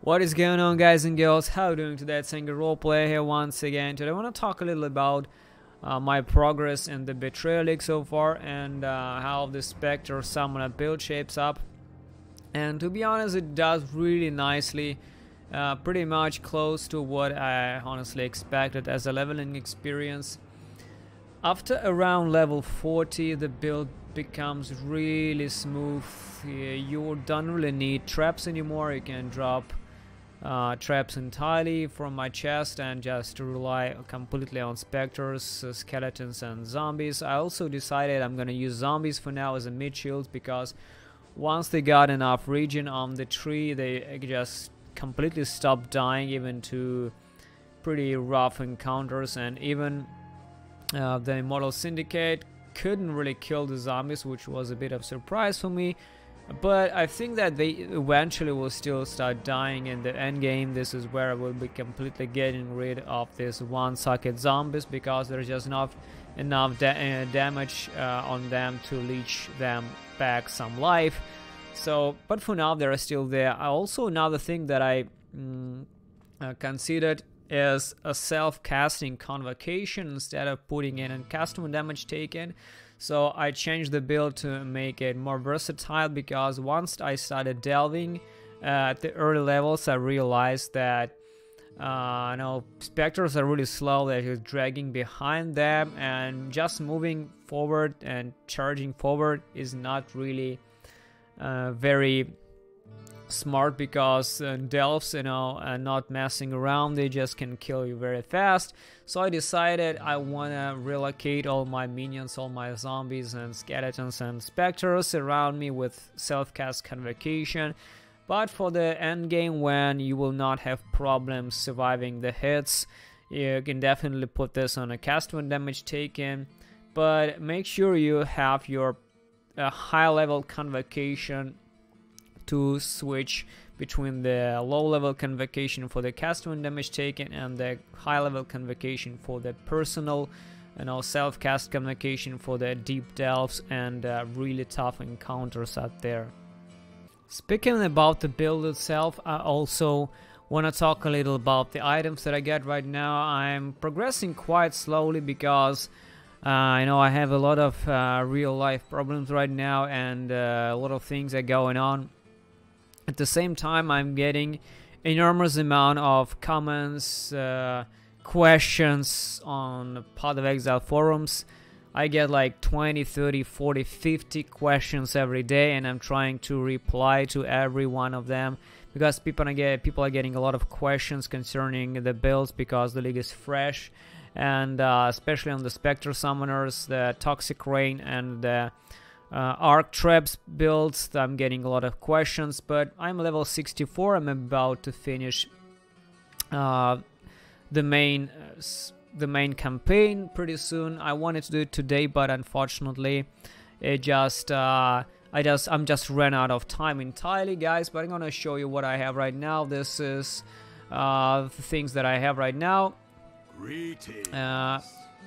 What is going on, guys and girls? How are you doing today? It's Single Roleplay here once again. Today I want to talk a little about my progress in the Betrayal League so far and how the Spectre Summoner build shapes up. And to be honest, it does really nicely, pretty much close to what I honestly expected as a leveling experience. After around level 40, the build becomes really smooth. You don't really need traps anymore. You can drop traps entirely from my chest and just rely completely on specters, skeletons and zombies. I also decided I'm gonna use zombies for now as a mid shield, because once they got enough regen on the tree, they just completely stopped dying, even to pretty rough encounters. And even the Immortal Syndicate couldn't really kill the zombies, which was a bit of a surprise for me. But I think that they eventually will still start dying in the end game. This is where I will be completely getting rid of this one-socket zombies, because there's just not enough damage on them to leech them back some life. So, but for now they're still there. Also, another thing that I considered is a self-casting Convocation instead of putting in a custom damage taken. So I changed the build to make it more versatile, because once I started delving at the early levels, I realized that specters are really slow. They're just dragging behind them, and just moving forward and charging forward is not really very smart, because delves, not messing around, they just can kill you very fast. So I decided I want to relocate all my minions, all my zombies and skeletons and specters around me with self-cast Convocation. But for the end game, when you will not have problems surviving the hits, you can definitely put this on a cast when damage taken. But make sure you have your high level Convocation to switch between the low level Convocation for the cast when damage taken and the high level Convocation for the personal, self cast Convocation for the deep delves and really tough encounters out there. Speaking about the build itself, I also want to talk a little about the items that I get right now. I'm progressing quite slowly, because I have a lot of real life problems right now, and a lot of things are going on. At the same time, I'm getting enormous amount of comments, questions on Path of Exile forums. I get like 20, 30, 40, 50 questions every day, and I'm trying to reply to every one of them, because people are getting a lot of questions concerning the builds, because the league is fresh, and especially on the Spectre Summoners, the Toxic Rain and the Arc Traps builds. I'm getting a lot of questions, but I'm level 64. I'm about to finish the main campaign pretty soon. I wanted to do it today, but unfortunately it just I'm just ran out of time entirely, guys. But I'm gonna show you what I have right now. This is the things that I have right now.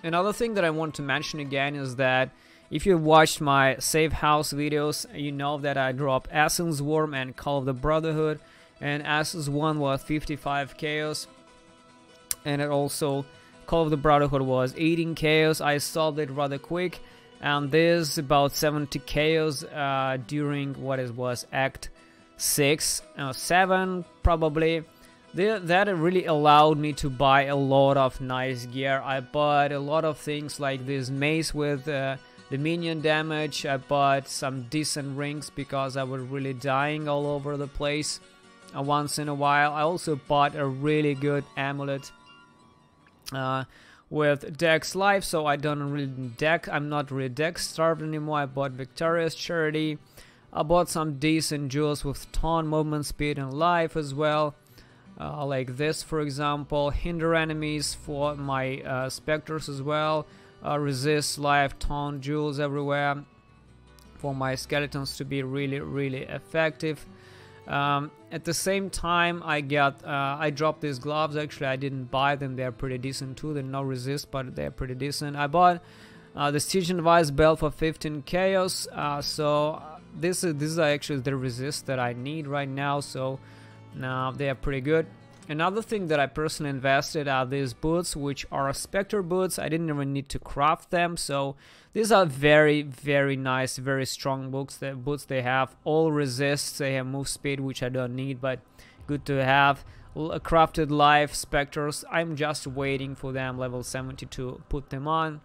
Another thing that I want to mention again is that if you watched my Save House videos, you know that I dropped Essence Worm and Call of the Brotherhood, and Essence 1 was 55 chaos, and it also Call of the Brotherhood was 18 chaos. I solved it rather quick, and this about 70 chaos during what it was Act 6, 7 probably. That really allowed me to buy a lot of nice gear. I bought a lot of things like this mace with the minion damage. I bought some decent rings, because I was really dying all over the place once in a while. I also bought a really good amulet with Dex Life, so I don't really deck. I'm not really Dex starved anymore. I bought Victorious Charity. I bought some decent jewels with ton, movement speed and life as well. Like this, for example, hinder enemies for my specters as well. Resist life, taunt, jewels everywhere for my skeletons to be really effective. At the same time, I dropped these gloves. Actually, I didn't buy them. They're pretty decent too. They're no resist, but they're pretty decent. I bought the Siege and Vice belt for 15 chaos. So this is actually the resist that I need right now. So Now they are pretty good. Another thing that I personally invested are these boots, which are Spectre boots. I didn't even need to craft them, so these are very, very nice, very strong boots. The boots, they have all resists, they have move speed, which I don't need, but good to have. Crafted life Spectres, I'm just waiting for them level 70 to put them on.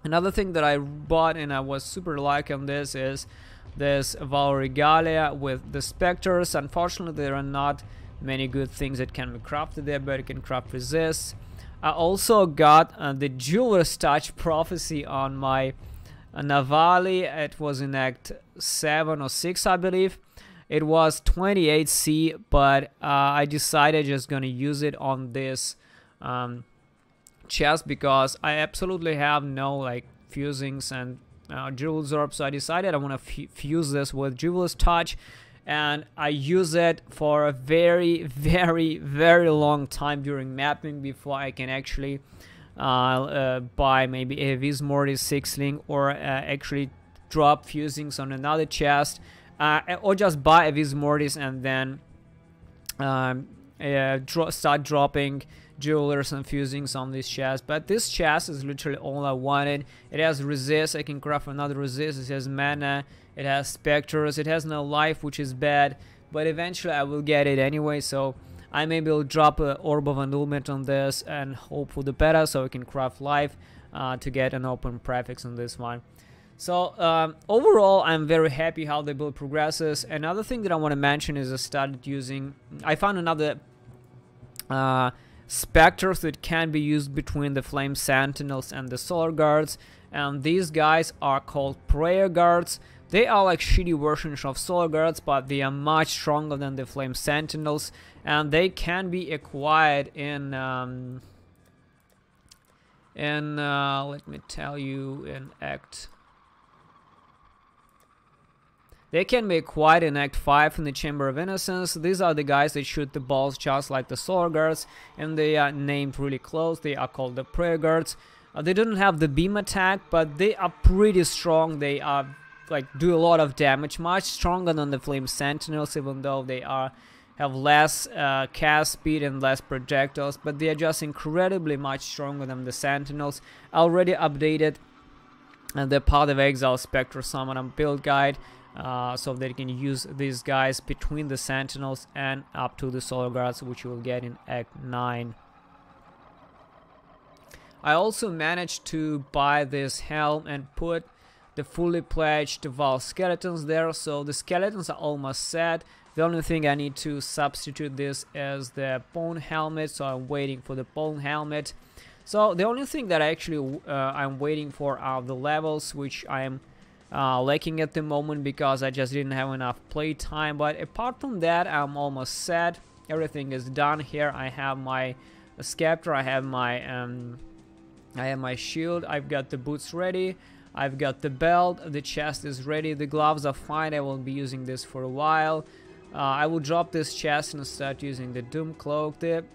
Another thing that I bought and I was super liking this is this Valregalia with the Spectres. Unfortunately, there are not many good things that can be crafted there, but you can craft resists. I also got the Jeweler's Touch Prophecy on my Navali. It was in Act 7 or 6, I believe. It was 28C, but I decided just gonna use it on this chest because I absolutely have no like fusings and Jewel's Orb, so I decided I want to fuse this with Jeweler's Touch, and I use it for a very, very, very long time during mapping before I can actually buy maybe a Vis Mortis 6-link or actually drop fusings on another chest, or just buy a Vis Mortis and then start dropping jewelers and fusings on this chest. But this chest is literally all I wanted. It has resist, I can craft another resist, it has mana, it has specters, it has no life, which is bad, but eventually I will get it anyway, so I maybe will drop an Orb of Annulment on this and hope for the better so I can craft life to get an open prefix on this one. So overall, I'm very happy how the build progresses. Another thing that I want to mention is I found another Spectres that can be used between the Flame Sentinels and the Solar Guards, and these guys are called Prayer Guards. They are like shitty versions of Solar Guards, but they are much stronger than the Flame Sentinels, and they can be acquired in let me tell you, in Act. They can be acquired in Act 5 in the Chamber of Innocence. These are the guys that shoot the balls just like the Solar Guards, and they are named really close. They are called the Prayer Guards. They don't have the beam attack, but they are pretty strong. They are do a lot of damage, much stronger than the Flame Sentinels, even though they have less cast speed and less projectiles, but they are just incredibly much stronger than the Sentinels. I already updated the Path of Exile Spectre Summoner build guide, so they can use these guys between the Sentinels and up to the Solar Guards, which you will get in Act 9. I also managed to buy this helm and put the fully pledged Val skeletons there, so the skeletons are almost set. The only thing I need to substitute this is the bone helmet, so I'm waiting for the bone helmet. So the only thing that I'm waiting for are the levels, which I am lacking at the moment because I just didn't have enough play time. But apart from that, I'm almost set. Everything is done here. I have my scepter, I have my shield, I've got the boots ready, I've got the belt, the chest is ready, the gloves are fine. I will be using this for a while. I will drop this chest and start using the Doom Cloak. The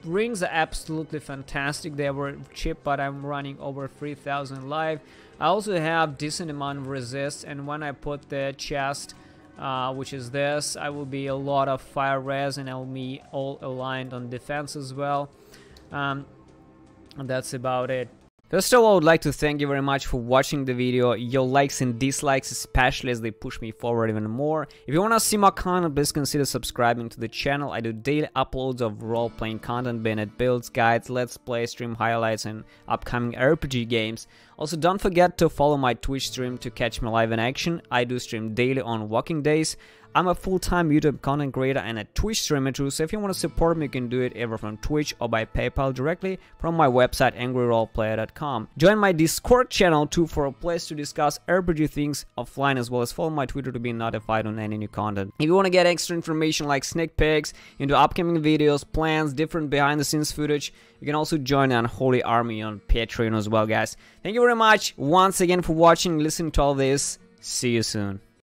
rings are absolutely fantastic. They were cheap, but I'm running over 3,000 life. I also have decent amount of resist, and when I put the chest, which is this, I will be a lot of fire res, and I will be all aligned on defense as well. And that's about it. First of all, I would like to thank you very much for watching the video. Your likes and dislikes, especially, as they push me forward even more. If you want to see more content, please consider subscribing to the channel. I do daily uploads of role-playing content, be it builds, guides, let's play, stream highlights, and upcoming RPG games. Also, don't forget to follow my Twitch stream to catch me live in action. I do stream daily on working days. I'm a full-time YouTube content creator and a Twitch streamer too, so if you want to support me, you can do it either from Twitch or by PayPal directly from my website angryroleplayer.com. Join my Discord channel too for a place to discuss RPG things offline, as well as follow my Twitter to be notified on any new content. If you want to get extra information like sneak peeks into upcoming videos, plans, different behind-the-scenes footage, you can also join the Unholy Army on Patreon as well, guys. Thank you very much once again for watching, listening to all this. See you soon.